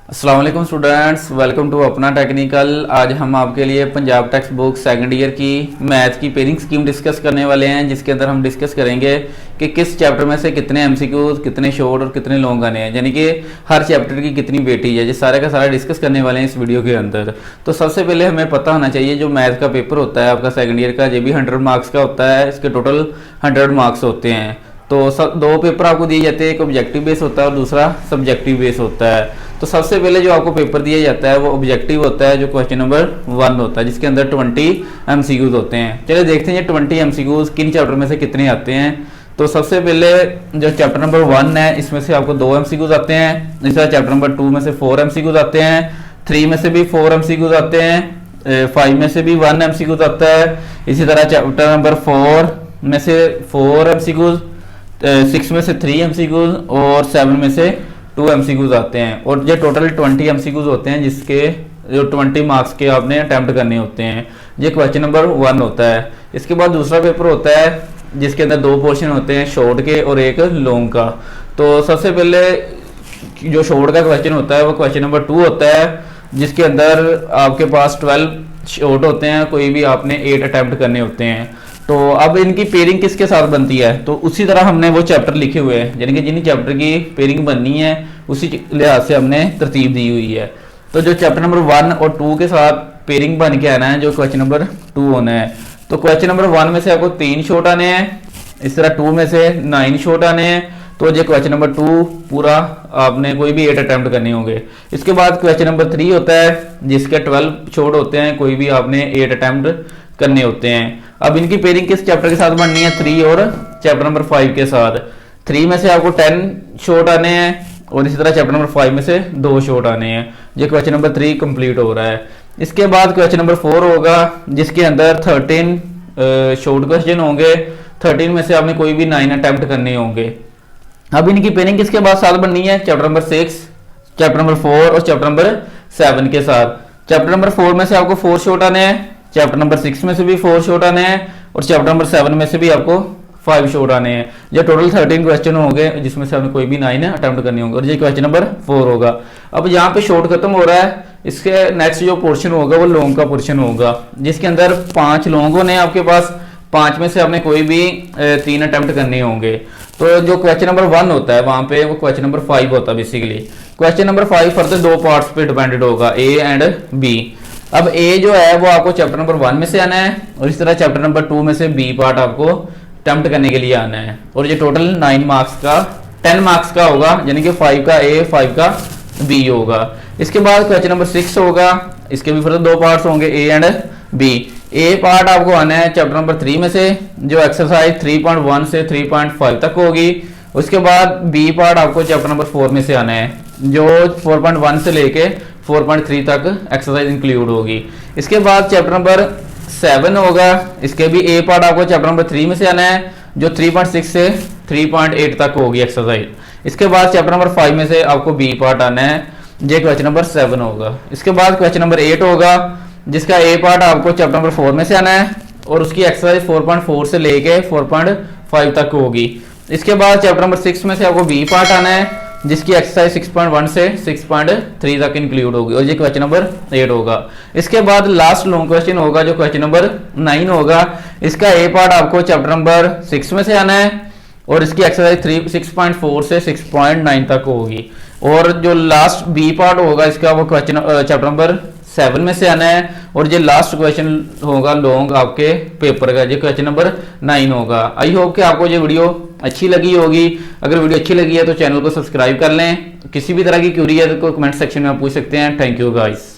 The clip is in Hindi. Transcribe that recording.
अस्सलाम वालेकुम स्टूडेंट्स, वेलकम टू अपना टेक्निकल। आज हम आपके लिए Punjab text book second year की मैथ की पेयरिंग स्कीम डिस्कस करने वाले हैं, जिसके अंदर हम डिस्कस करेंगे कि किस चैप्टर में से कितने एमसीक्यूज, कितने शॉर्ट और कितने लॉन्ग आने हैं, यानी कि हर चैप्टर की कितनी वेटेज है। ये सारे का सारा डिस्कस करने वाले हैं इस वीडियो के अंदर। तो सबसे पहले हमें पता होना चाहिए जो मैथ का पेपर होता है आपका सेकेंड ईयर का, ये भी 100 मार्क्स का होता है। इसके टोटल 100 मार्क्स होते हैं। तो सब दो पेपर आपको दिए जाते हैं, एक ऑब्जेक्टिव बेस होता है और दूसरा सब्जेक्टिव बेस होता है। तो सबसे पहले जो आपको पेपर दिया जाता है वो ऑब्जेक्टिव होता है, जो क्वेश्चन नंबर 1 होता है, जिसके अंदर 20 एमसीक्यूज होते हैं। चलिए देखते हैं 20 एमसीक्यूज किन चैप्टर में से कितने आते हैं। तो सबसे पहले जो चैप्टर नंबर 1 है, इसमें से आपको 2 एमसीक्यूज आते हैं। इसी तरह चैप्टर नंबर 2 में से 4 एमसीक्यूज आते हैं, 3 में से भी 4 एमसीक्यूज आते हैं, 5 में से भी 1 एमसीक्यूज आता है। इसी तरह चैप्टर नंबर 4 में से 4 एमसीक्यूज, 6 में से 3 एमसीक्यूज और 7 में से 2 एमसीक्यूज आते हैं। और ये टोटल 20 एमसीक्यूज होते हैं, जिसके जो 20 मार्क्स के आपने अटेम्प्ट करने होते हैं। ये क्वेश्चन नंबर 1 होता है। इसके बाद दूसरा पेपर होता है जिसके अंदर 2 पोर्शन होते हैं, शॉर्ट के और एक लॉन्ग का। तो सबसे पहले जो शॉर्ट का क्वेश्चन होता है वो क्वेश्चन नंबर 2 होता है, जिसके अंदर आपके पास 12 शॉर्ट होते हैं, कोई भी आपने 8 अटेम्प्ट करने होते हैं। तो अब इनकी पेयरिंग किसके साथ बनती है, तो उसी तरह हमने वो चैप्टर लिखे हुए हैं, यानी कि जिन चैप्टर की पेयरिंग बननी है उसी लिहाज से हमने तरतीब दी हुई है। तो जो चैप्टर नंबर 1 और 2 के साथ पेयरिंग बन के आना है, जो क्वेश्चन नंबर 2 होना है। तो क्वेश्चन नंबर 1 में से आपको 3 शॉर्ट आने हैं, इस तरह 2 में से 9 शॉर्ट आने हैं। तो ये क्वेश्चन नंबर 2 पूरा आपने कोई भी 8 अटेम्प्ट करने होंगे। इसके बाद क्वेश्चन नंबर 3 होता है, जिसके 12 शॉर्ट होते हैं, कोई भी आपने 8 अटेम्प्ट करने होते हैं। अब इनकी पेयरिंग किस चैप्टर के साथ बननी है, 3 और चैप्टर नंबर 5 के साथ। 3 में से आपको 10 शॉर्ट आने हैं और इसी तरह चैप्टर नंबर 5 में से 2 शॉर्ट आने हैं। ये क्वेश्चन नंबर 3 कंप्लीट हो रहा है। इसके बाद क्वेश्चन नंबर 4 होगा, जिसके अंदर 13 शॉर्ट क्वेश्चन होंगे। 13 में से आपने कोई भी 9 अटेम्प्ट करने होंगे। अब इनकी पेयरिंग किसके बाद साथ बननी है, चैप्टर नंबर 6, चैप्टर नंबर 4 और चैप्टर नंबर 7 के साथ। चैप्टर नंबर 4 में से आपको 4 शॉर्ट आने हैं, चैप्टर नंबर 6 में से भी 4 शॉर्ट आने हैं और चैप्टर नंबर 7 में से भी आपको 5 शॉर्ट आने हैं। ये टोटल 13 क्वेश्चन होंगे, जिसमें से आपने कोई भी 9 अटेम्प्ट करने होंगे और ये क्वेश्चन नंबर 4 होगा। अब यहाँ पे शॉर्ट खत्म हो रहा है। इसके नेक्स्ट जो पोर्शन होगा वो लॉन्ग का पोर्शन होगा, जिसके अंदर 5 लॉन्ग होने हैं आपके पास। 5 में से आपने कोई भी 3 अटेम्प्ट करने होंगे। तो जो क्वेश्चन नंबर 1 होता है वहां पे वो क्वेश्चन नंबर 5 होता है basically. Question number 5 further 2 parts पे डिपेंडेड होगा, ए एंड बी। अब ए जो है वो आपको चैप्टर नंबर 1 में से आना है और इस तरह चैप्टर नंबर 2 में से बी पार्ट आपको अटेम्प्ट करने के लिए आना है। और ये टोटल 9 मार्क्स का 10 मार्क्स का होगा, यानी कि 5 का ए 5 का बी होगा। इसके बाद क्वेश्चन नंबर 6 होगा, इसके भी फर्दर 2 पार्ट्स होंगे, A and B. A part आपको आना है चैप्टर नंबर 3 में से, जो एक्सरसाइज 3.1 से 3.5 तक होगी। उसके बाद बी पार्ट आपको चैप्टर नंबर 4 में से आना है, जो 4.1 से लेके 4.3 तक एक्सरसाइज इंक्लूड होगी। इसके बाद चैप्टर नंबर 7 होगा, इसके भी ए पार्ट आपको चैप्टर नंबर 3 में से आना है, जो 3.6 से 3.8 तक होगी एक्सरसाइज। इसके बाद चैप्टर नंबर 5 में से आपको बी पार्ट आना है, ये क्वेश्चन नंबर 7 होगा। इसके बाद क्वेश्चन नंबर 8 होगा, जिसका ए पार्ट आपको चैप्टर नंबर 4 में से आना है और उसकी एक्सरसाइज 4.4 से लेके 4.5 तक होगी। इसके बाद चैप्टर नंबर 6 में से आपको बी पार्ट आना है, जिसकी एक्सरसाइज 6.1 से 6.3 तक इंक्लूड होगी और ये क्वेश्चन नंबर 8 होगा। इसके बाद लास्ट लॉन्ग क्वेश्चन होगा, जो क्वेश्चन नंबर 9 होगा। इसका ए पार्ट आपको चैप्टर नंबर 6 में से आना है और इसकी एक्सरसाइज 6.4 से 6.9 तक होगी। और जो लास्ट बी पार्ट होगा इसका, वो क्वेश्चन चैप्टर नंबर 7 में से आना है और ये लास्ट क्वेश्चन होगा लॉन्ग आपके पेपर का, ये क्वेश्चन नंबर 9 होगा। आई होप कि आपको ये वीडियो अच्छी लगी होगी। अगर वीडियो अच्छी लगी है तो चैनल को सब्सक्राइब कर लें। किसी भी तरह की क्यूरी है तो कमेंट सेक्शन में आप पूछ सकते हैं। Thank you guys.